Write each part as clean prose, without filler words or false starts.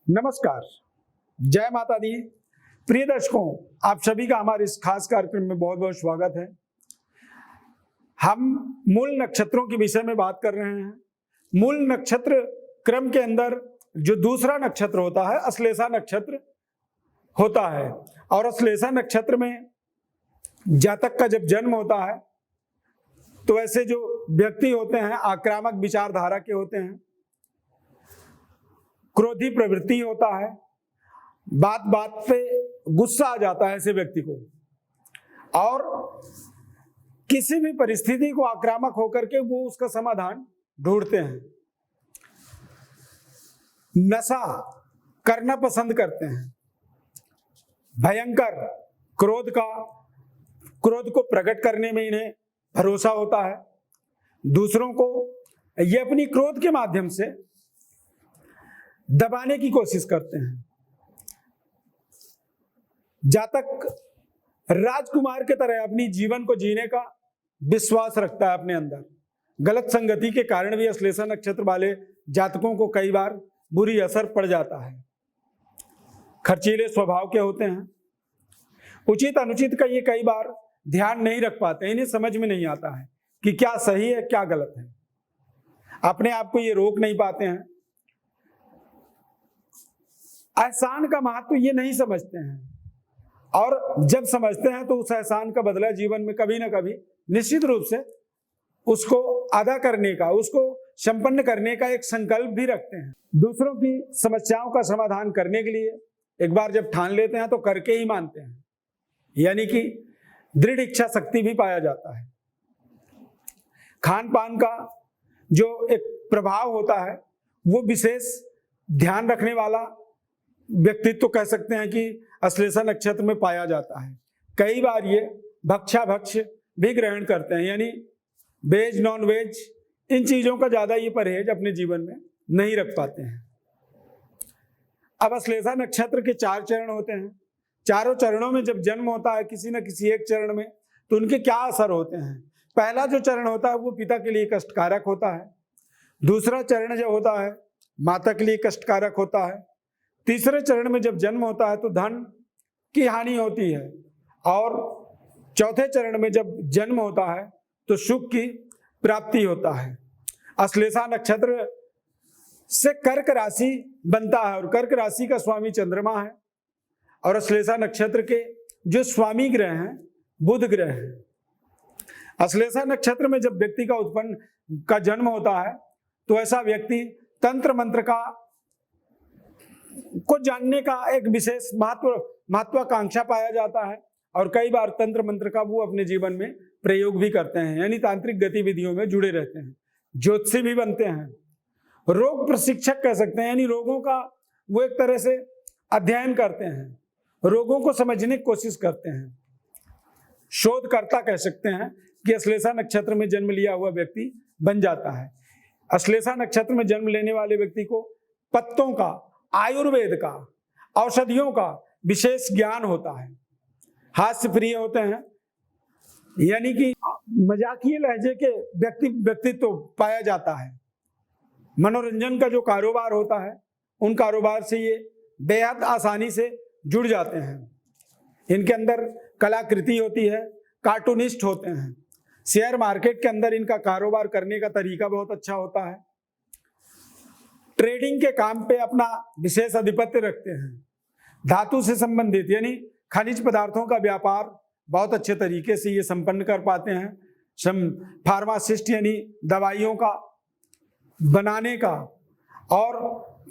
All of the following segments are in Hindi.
नमस्कार, जय माता दी। प्रिय दर्शकों, आप सभी का हमारे इस खास कार्यक्रम में बहुत बहुत स्वागत है। हम मूल नक्षत्रों के विषय में बात कर रहे हैं। मूल नक्षत्र क्रम के अंदर जो दूसरा नक्षत्र होता है अश्लेषा नक्षत्र होता है, और अश्लेषा नक्षत्र में जातक का जब जन्म होता है तो ऐसे जो व्यक्ति होते हैं आक्रामक विचारधारा के होते हैं, क्रोधी प्रवृत्ति होता है, बात बात पे गुस्सा आ जाता है ऐसे व्यक्ति को, और किसी भी परिस्थिति को आक्रामक होकर के वो उसका समाधान ढूंढते हैं। नशा करना पसंद करते हैं, भयंकर क्रोध को प्रकट करने में इन्हें भरोसा होता है। दूसरों को ये अपनी क्रोध के माध्यम से दबाने की कोशिश करते हैं। जातक राजकुमार के तरह अपनी जीवन को जीने का विश्वास रखता है अपने अंदर। गलत संगति के कारण भी अश्लेषा नक्षत्र वाले जातकों को कई बार बुरी असर पड़ जाता है। खर्चीले स्वभाव के होते हैं, उचित अनुचित का ये कई बार ध्यान नहीं रख पाते, इन्हें समझ में नहीं आता है कि क्या सही है क्या गलत है। अपने आप को ये रोक नहीं पाते हैं। एहसान का महत्व ये नहीं समझते हैं, और जब समझते हैं तो उस एहसान का बदला जीवन में कभी ना कभी निश्चित रूप से उसको अदा करने का, उसको संपन्न करने का एक संकल्प भी रखते हैं। दूसरों की समस्याओं का समाधान करने के लिए एक बार जब ठान लेते हैं तो करके ही मानते हैं, यानी कि दृढ़ इच्छा शक्ति भी पाया जाता है। खान पान का जो एक प्रभाव होता है वो विशेष ध्यान रखने वाला व्यक्तित्व कह सकते हैं कि अश्लेषा नक्षत्र में पाया जाता है। कई बार ये भक्षाभक्ष भी ग्रहण करते हैं, यानी वेज नॉन वेज इन चीजों का ज्यादा ये परहेज अपने जीवन में नहीं रख पाते हैं। अब अश्लेषा नक्षत्र के 4 चरण होते हैं। चारों चरणों में जब जन्म होता है किसी न किसी एक चरण में, तो उनके क्या असर होते हैं। पहला जो चरण होता है वो पिता के लिए कष्टकारक होता है। दूसरा चरण जो होता है माता के लिए कष्टकारक होता है। तीसरे चरण में जब जन्म होता है तो धन की हानि होती है, और चौथे चरण में जब जन्म होता है तो सुख की प्राप्ति होता है। अश्लेषा नक्षत्र से कर्क राशि बनता है, और कर्क राशि का स्वामी चंद्रमा है, और अश्लेषा नक्षत्र के जो स्वामी ग्रह हैं बुध ग्रह हैं। अश्लेषा नक्षत्र में जब व्यक्ति का जन्म होता है तो ऐसा व्यक्ति तंत्र मंत्र को जानने का एक विशेष महत्वाकांक्षा पाया जाता है, और कई बार तंत्र मंत्र का वो अपने जीवन में प्रयोग भी करते हैं, यानी तांत्रिक गतिविधियों में जुड़े रहते हैं। ज्योतिषी भी बनते हैं, रोग प्रशिक्षक कह सकते हैं, यानी रोगों का वो एक तरह से अध्ययन करते हैं, रोगों को समझने की कोशिश करते हैं। शोधकर्ता कह सकते हैं कि अश्लेषा नक्षत्र में जन्म लिया हुआ व्यक्ति बन जाता है। अश्लेषा नक्षत्र में जन्म लेने वाले व्यक्ति को पत्तों का, आयुर्वेद का, औषधियों का विशेष ज्ञान होता है। हास्य प्रिय होते हैं, यानी कि मजाकिये लहजे के व्यक्तित्व तो पाया जाता है। मनोरंजन का जो कारोबार होता है उन कारोबार से ये बेहद आसानी से जुड़ जाते हैं। इनके अंदर कलाकृति होती है, कार्टूनिस्ट होते हैं। शेयर मार्केट के अंदर इनका कारोबार करने का तरीका बहुत अच्छा होता है। ट्रेडिंग के काम पे अपना विशेष आधिपत्य रखते हैं। धातु से संबंधित यानी खनिज पदार्थों का व्यापार बहुत अच्छे तरीके से ये संपन्न कर पाते हैं। फार्मासिस्ट यानी दवाइयों का बनाने का, और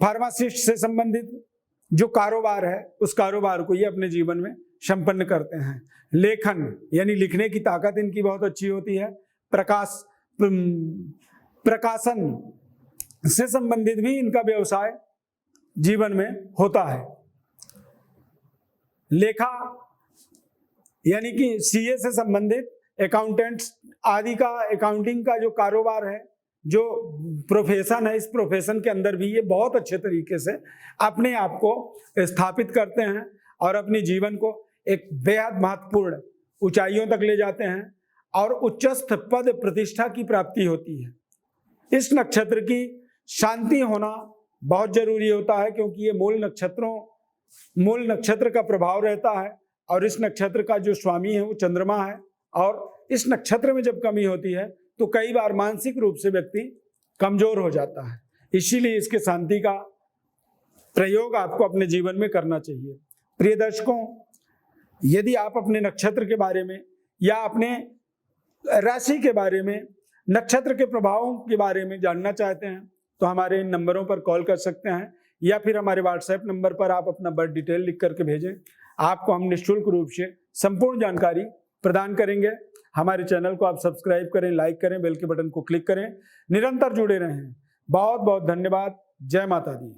फार्मासिस्ट से संबंधित जो कारोबार है उस कारोबार को ये अपने जीवन में संपन्न करते हैं। लेखन यानी लिखने की ताकत इनकी बहुत अच्छी होती है। प्रकाशन से संबंधित भी इनका व्यवसाय जीवन में होता है। लेखा यानी कि सीए से संबंधित, अकाउंटेंट्स आदि का, अकाउंटिंग का जो कारोबार है, जो प्रोफेशन है, इस प्रोफेशन के अंदर भी ये बहुत अच्छे तरीके से अपने आप को स्थापित करते हैं और अपने जीवन को एक बेहद महत्वपूर्ण ऊंचाइयों तक ले जाते हैं और उच्चस्थ पद प्रतिष्ठा की प्राप्ति होती है। इस नक्षत्र की शांति होना बहुत जरूरी होता है, क्योंकि ये मूल नक्षत्र का प्रभाव रहता है और इस नक्षत्र का जो स्वामी है वो चंद्रमा है। और इस नक्षत्र में जब कमी होती है तो कई बार मानसिक रूप से व्यक्ति कमजोर हो जाता है। इसीलिए इसके शांति का प्रयोग आपको अपने जीवन में करना चाहिए। प्रिय दर्शकों, यदि आप अपने नक्षत्र के बारे में या अपने राशि के बारे में, नक्षत्र के प्रभावों के बारे में जानना चाहते हैं तो हमारे इन नंबरों पर कॉल कर सकते हैं या फिर हमारे व्हाट्सएप नंबर पर आप अपना बर्थ डिटेल लिख करके भेजें। आपको हम निःशुल्क रूप से संपूर्ण जानकारी प्रदान करेंगे। हमारे चैनल को आप सब्सक्राइब करें, लाइक करें, बेल के बटन को क्लिक करें, निरंतर जुड़े रहें। बहुत बहुत धन्यवाद। जय माता दी।